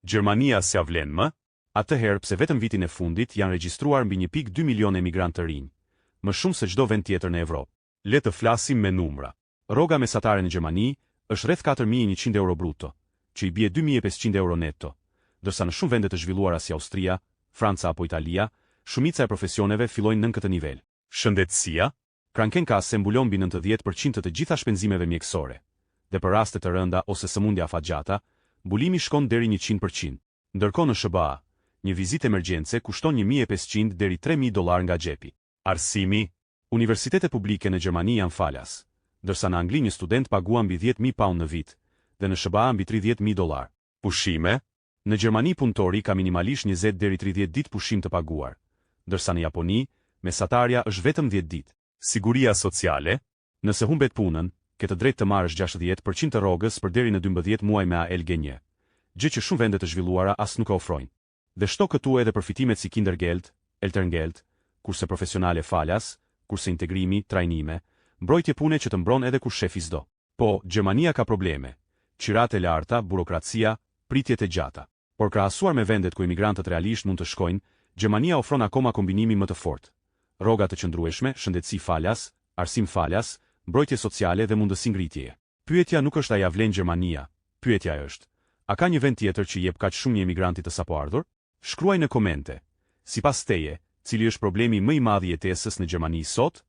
Gjermania s'ja vlen më? Atëherë pse vetëm vitin e fundit janë regjistruar mbi 1.2 milion emigrantë të rinj, më shumë se çdo vend tjetër në Evropë. Le të flasim me numra. Rroga mesatare në Gjermani është rreth 4.100 euro bruto, që i bie 2.500 euro netto, ndërsa në shumë vende të zhvilluara si Austria, Franca apo Italia, shumica e profesioneve fillojnë nën këtë nivel. Shëndetësia? Krankenkasse mbulon mbi 90% të gjitha shpenzimeve mjekësore, dhe për raste të rënda ose sëmundje afatgjata, mbulimi shkon deri 100%. Ndërkohë në SBA, një vizitë emergjence kushton $1.500 deri $3.000 nga xhepi. Arsimi? Universitetet publike në Gjermani janë falas, ndërsa në Angli një student paguan mbi £10.000 në vit, dhe në SBA mbi $30.000. Pushime? Në Gjermani punëtori ka minimalisht 20 deri 30 ditë pushim të paguar, ndërsa në Japoni, mesatarja është vetëm 10 ditë. Siguria sociale? Nëse humbet punën, ke të drejtë të marrësh 60% të rrogës për deri në 12 muaj me ALG1, gjë që shumë vende të zhvilluara as nuk e ofrojnë. Dhe shto këtu edhe përfitimet si Kindergeld, Elterngeld, kurse profesionale falas, kurse integrimi, trajnime, mbrojtje pune që të mbron edhe kur shefi s'do. Po, Gjermania ka probleme, qirat e larta, burokracia, pritjet e gjata. Por krahasuar me vendet ku emigrantët realisht mund të shkojnë, Gjermania ofron akoma kombinimi më të fortë. Rroga të qëndrueshme, shëndetësi falas, arsim falas, mbrojtje sociale dhe mundësi ngritjeje. Pyetja nuk është a ja vlen Gjermania, pyetja është: a ka një vend tjetër që jep kaq shumë një emigranti të sapoardhur? Shkruaj në komente. Sipas teje, cili është problemi më i madh i jetesës në Gjermani sot?